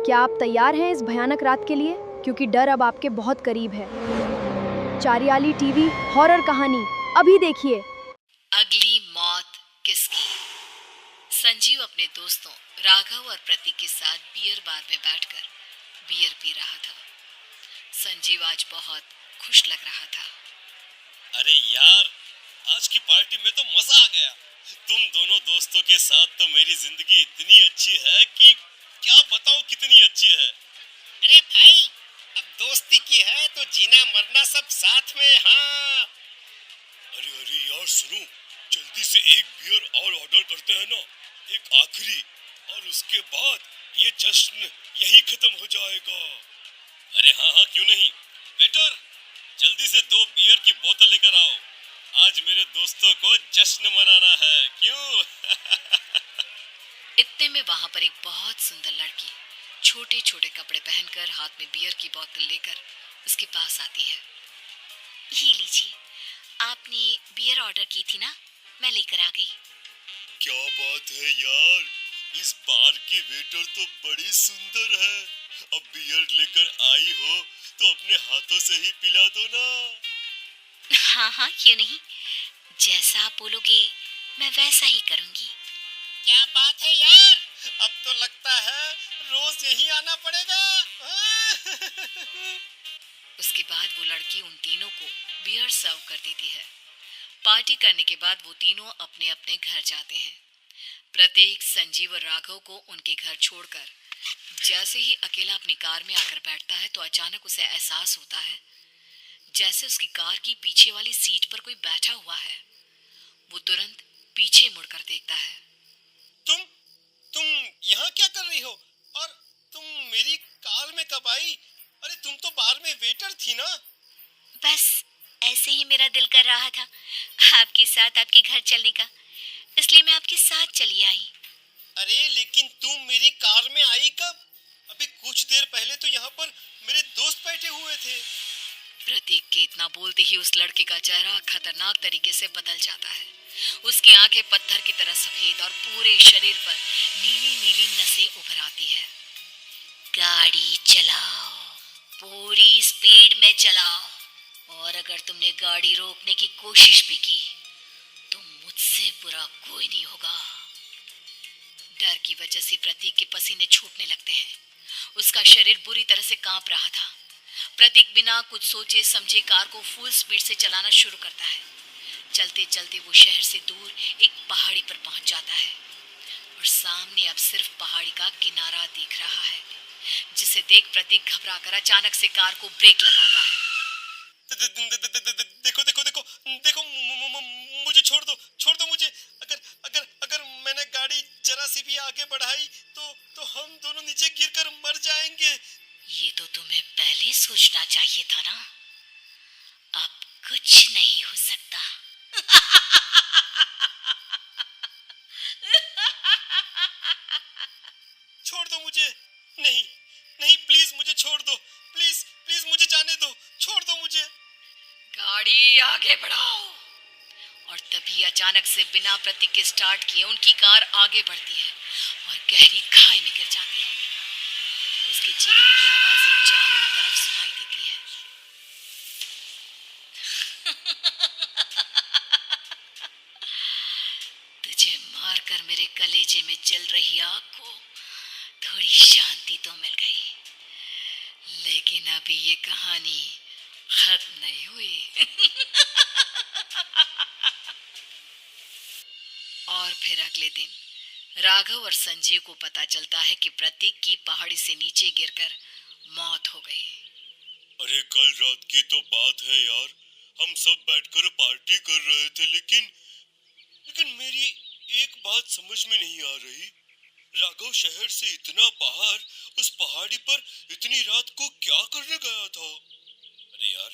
क्या आप तैयार हैं इस भयानक रात के लिए? क्योंकि डर अब आपके बहुत करीब है। चारियाली टीवी हॉरर कहानी अभी देखिए। अगली मौत किसकी? संजीव अपने दोस्तों राघव और प्रतीक के साथ बियर बार में बैठकर बियर पी रहा था। संजीव आज बहुत खुश लग रहा था। अरे यार, आज की पार्टी में तो मजा आ गया। तुम दोनों दोस्तों के साथ तो मेरी जिंदगी इतनी अच्छी है कि क्या बताऊं कितनी अच्छी है। अरे भाई, अब दोस्ती की है तो जीना मरना सब साथ में। हाँ, अरे अरे यार सुनो, जल्दी से एक बियर और ऑर्डर करते हैं ना, एक आखिरी, और उसके बाद ये जश्न यही खत्म हो जाएगा। अरे हाँ हाँ, क्यों नहीं। वेटर, जल्दी से 2 बियर की बोतल लेकर आओ। आज मेरे दोस्तों को जश्न मनाना है, क्यों? इतने में वहां पर एक बहुत सुंदर लड़की छोटे छोटे कपड़े पहनकर हाथ में बियर की बोतल लेकर उसके पास आती है। ये लीजिए, आपने बियर ऑर्डर की थी ना, मैं लेकर आ गई। क्या बात है यार, इस बार की वेटर तो बड़ी सुंदर है। अब बियर लेकर आई हो तो अपने हाथों से ही पिला दो ना। हाँ हाँ, क्यों नहीं, जैसा आप बोलोगे मैं वैसा ही करूंगी। क्या बात है यार, अब तो लगता है रोज यही आना पड़ेगा। उसके बाद वो लड़की उन तीनों को बियर सर्व कर देती है। पार्टी करने के बाद वो तीनों अपने अपने घर जाते हैं। प्रतीक संजीव और राघव को उनके घर छोड़कर जैसे ही अकेला अपनी कार में आकर बैठता है तो अचानक उसे एहसास होता है जैसे उसकी कार की पीछे वाली सीट पर कोई बैठा हुआ है। वो तुरंत पीछे मुड़कर देखता है। तुम यहाँ क्या कर रही हो? और तुम मेरी कार में कब आई? अरे तुम तो बार में वेटर थी ना। बस ऐसे ही मेरा दिल कर रहा था आपके साथ आपके घर चलने का, इसलिए मैं आपके साथ चली आई। अरे लेकिन तुम मेरी कार में आई कब? अभी कुछ देर पहले तो यहाँ पर मेरे दोस्त बैठे हुए थे। प्रतीक के इतना बोलते ही उस लड़के का चेहरा खतरनाक तरीके से बदल जाता है। उसकी आंखें पत्थर की तरह सफेद और पूरे शरीर पर नीली नीली नसें उभर आती है। गाड़ी चलाओ, पूरी स्पीड में चलाओ, और अगर तुमने गाड़ी रोकने की कोशिश भी की तो मुझसे बुरा कोई नहीं होगा। डर की वजह से प्रतीक के पसीने छूटने लगते हैं। उसका शरीर बुरी तरह से कांप रहा था। प्रतीक बिना कुछ सोचे समझे कार को फुल स्पीड से चलाना शुरू करता है। चलते चलते वो शहर से दूर एक पहाड़ी पर पहुंच जाता है और सामने अब सिर्फ पहाड़ी का किनारा दिख रहा है, जिसे देख प्रतीक घबराकर अचानक से कार को ब्रेक लगाता है। देखो देखो देखो देखो, मुझे छोड़ दो मुझे। अगर अगर अगर मैंने गाड़ी जरा सी भी आगे बढ़ाई तो हम दोनों नीचे गिरकर मर जाएंगे। ये तो तुम्हें पहले सोचना चाहिए था ना। अब कुछ नहीं हो सकता। छोड़ दो मुझे। नहीं नहीं, प्लीज मुझे छोड़ दो। प्लीज प्लीज मुझे जाने दो, छोड़ दो मुझे। गाड़ी आगे बढ़ाओ। और तभी अचानक से बिना प्रतीक के स्टार्ट किए उनकी कार आगे बढ़ती है और गहरी खाई में गिर जाती है। उसके चीखने की आवाजें चारों तरफ सुनाई देती है। तुझे मारकर मेरे कलेजे में जल रही आग को थोड़ी शांति तो मिल गई, लेकिन अभी ये कहानी खत्म नहीं हुई। और फिर अगले दिन राघव और संजीव को पता चलता है कि प्रतीक की पहाड़ी से नीचे गिरकर मौत हो गई। अरे कल रात की तो बात है यार, हम सब बैठकर पार्टी कर रहे थे, लेकिन मेरी एक बात समझ में नहीं आ रही। राघव शहर से इतना बाहर उस पहाड़ी पर इतनी रात को क्या करने गया था? अरे यार,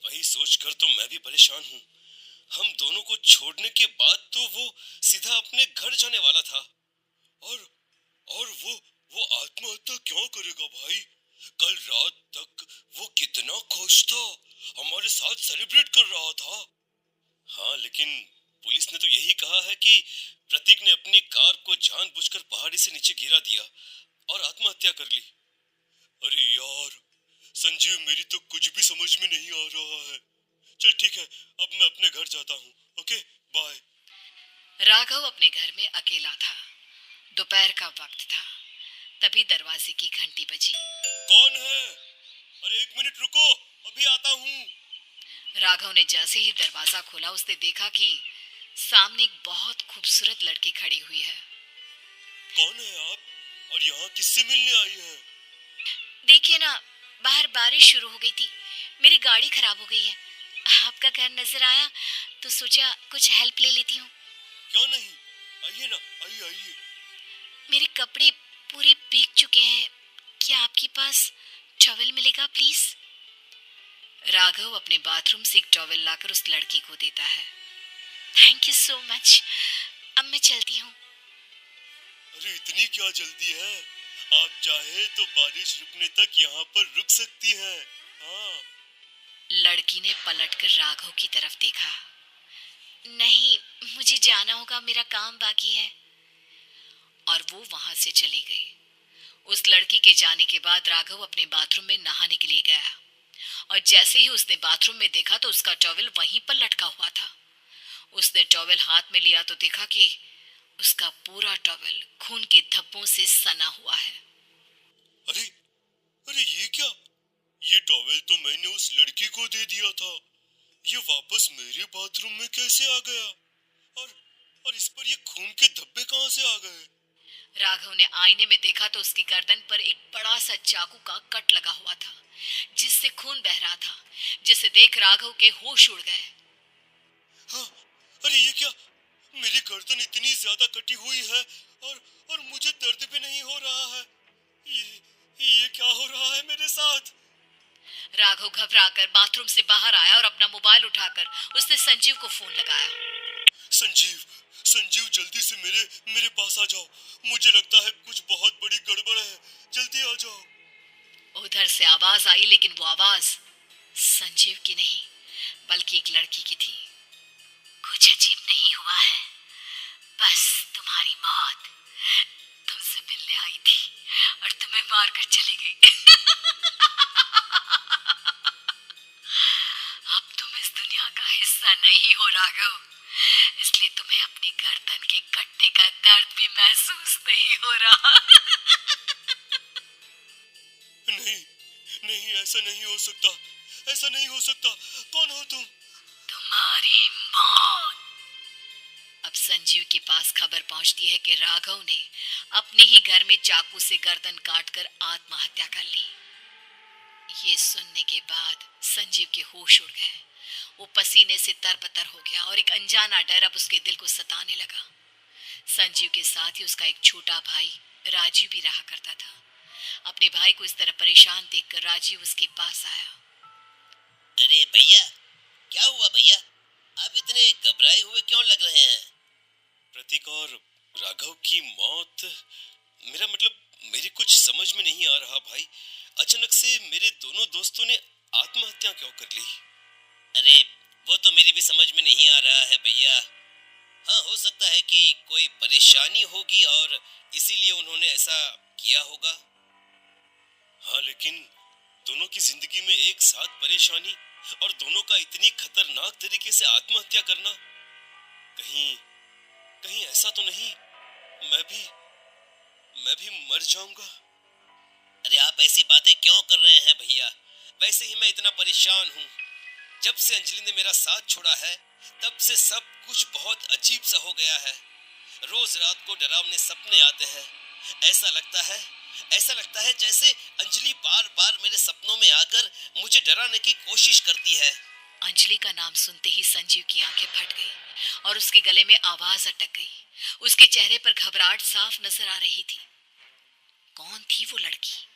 वही सोचकर तो मैं भी परेशान हूँ। हम दोनों को छोड़ने के बाद तो वो सीधा अपने घर जाने वाला था, और वो आत्महत्या क्यों करेगा भाई? कल रात तक वो कितना खुश था, हमारे साथ सेलिब्रेट कर रहा था। हाँ, लेकिन पुलिस ने तो यही कहा है कि प्रतीक ने अपनी कार को जानबूझकर पहाड़ी से नीचे गिरा दिया और आत्महत्या कर ली। अरे यार संजीव, मेरी तो कुछ भी समझ में नहीं आ रहा है। चल ठीक है, अब मैं अपने घर जाता हूँ। Okay, bye. राघव अपने घर में अकेला था। दोपहर का वक्त था। तभी दरवाजे की घंटी बजी। कौन है? अरे 1 मिनट रुको, अभी आता हूँ। राघव ने जैसे ही दरवाजा खोला उसने देखा कि सामने एक बहुत खूबसूरत लड़की खड़ी हुई है। कौन है आप और यहाँ किससे मिलने आई है? देखिए ना, बाहर बारिश शुरू हो गई थी, मेरी गाड़ी खराब हो गई है। आपका घर नजर आया तो सोचा कुछ हेल्प ले लेती हूँ। क्यों नहीं, आइए ना, आइए आइए। मेरे कपड़े पूरे भीग चुके हैं, क्या आपके पास टॉवल मिलेगा प्लीज? राघव अपने बाथरूम से एक टॉवल लाकर उस लड़की को देता है। थैंक यू सो मच, अब मैं चलती हूँ। अरे इतनी क्या जल्दी है? आप चाहे तो बारिश रुकने तक यहाँ पर रुक सकती हैं। हाँ। लड़की ने पलटकर राघव की तरफ देखा। नहीं, मुझे जाना होगा, मेरा काम बाकी है। और वो वहां से चली गई। उस लड़की के जाने के बाद राघव अपने बाथरूम में नहाने के लिए गया और जैसे ही उसने बाथरूम में देखा तो उसका टॉवल वहीं पर लटका हुआ था। उसने टॉवल हाथ में लिया तो देखा कि उसका पूरा टॉवल खून के धब्बों से सना हुआ है। अरे अरे ये क्या? ये टॉवेल तो मैंने उस लड़की को दे दिया था। ये वापस मेरे बाथरूम में कैसे आ गया? और इस पर ये खून के धब्बे कहाँ से आ गए? राघव ने आईने में देखा तो उसकी गर्दन पर एक बड़ा सा चाकू का कट लगा हुआ था जिससे खून बह रहा था, जिसे देख राघव के होश उड़ गए। हाँ, अरे ये क्या? मेरी गर्दन इतनी ज्यादा कटी हुई है और मुझे दर्द भी नहीं हो रहा है। ये क्या हो रहा है मेरे साथ? राघव घबराकर बाथरूम से बाहर आया और अपना मोबाइल उठाकर उसने संजीव को फोन लगाया। संजीव जल्दी से मेरे पास आ जाओ। मुझे लगता है कुछ बहुत बड़ी गड़बड़ है, जल्दी आ जाओ। उधर से आवाज आई, लेकिन वो आवाज संजीव की नहीं बल्कि एक लड़की की थी। कुछ अजीब नहीं हुआ है, बस तुम्हारी मौत तुमसे मिलने आई थी और तुम्हें मारकर चली गई। अब तुम इस दुनिया का हिस्सा नहीं हो राघव, इसलिए तुम्हें अपनी गर्दन के कटने का दर्द भी महसूस नहीं हो रहा। नहीं, ऐसा नहीं हो सकता, ऐसा नहीं हो सकता। कौन हो तुम? तुम्हारी मौत। अब संजीव के पास खबर पहुंचती है कि राघव ने अपने ही घर में चाकू से गर्दन काटकर आत्महत्या कर ली। ये सुनने के बाद संजीव के होश उड़ गए। वो पसीने से तरबतर हो गया और एक अनजाना डर अब उसके दिल को सताने लगा। संजीव के साथ ही उसका एक छोटा भाई राजीव भी रहा करता था। अपने भाई को इस तरह परेशान देखकर राजीव उसके पास आया। अरे भैया, क्या हुआ भैया? आप इतने घबराए हुए क्यों लग रहे हैं? प्रतीक और राघव की मौत, मेरा मतलब मेरी कुछ समझ में नहीं आ रहा भाई। अचानक से मेरे दोनों दोस्तों ने आत्महत्या क्यों कर ली? अरे वो तो मेरी भी समझ में नहीं आ रहा है भैया। हाँ, हो सकता है कि कोई परेशानी होगी और इसीलिए उन्होंने ऐसा किया होगा। हाँ, लेकिन दोनों की जिंदगी में एक साथ परेशानी और दोनों का इतनी खतरनाक तरीके से आत्महत्या करना, कहीं ऐसा तो नहीं मैं भी मर जाऊंगा? अरे आप ऐसी बातें क्यों कर रहे हैं भैया? वैसे ही मैं इतना परेशान हूँ। जब से अंजलि ने मेरा साथ छोड़ा है तब से सब कुछ बहुत अजीब सा हो गया है। रोज रात को डरावने सपने आते हैं। ऐसा लगता है जैसे अंजलि बार बार मेरे सपनों में आकर मुझे डराने की कोशिश करती है। अंजलि का नाम सुनते ही संजीव की आंखें फट गई और उसके गले में आवाज अटक गई। उसके चेहरे पर घबराहट साफ नजर आ रही थी। कौन थी वो लड़की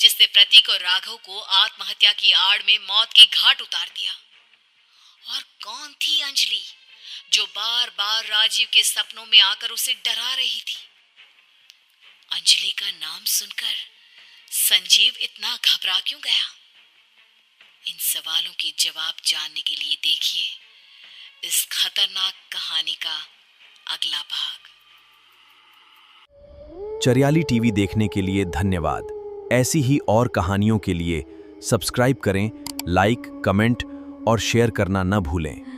जिसने प्रतीक और राघव को आत्महत्या की आड़ में मौत की घाट उतार दिया? और कौन थी अंजलि जो बार बार राजीव के सपनों में आकर उसे डरा रही थी? अंजलि का नाम सुनकर संजीव इतना घबरा क्यों गया? इन सवालों के जवाब जानने के लिए देखिए इस खतरनाक कहानी का अगला भाग। चरियाली टीवी देखने के लिए धन्यवाद। ऐसी ही और कहानियों के लिए सब्सक्राइब करें, लाइक, कमेंट और शेयर करना न भूलें।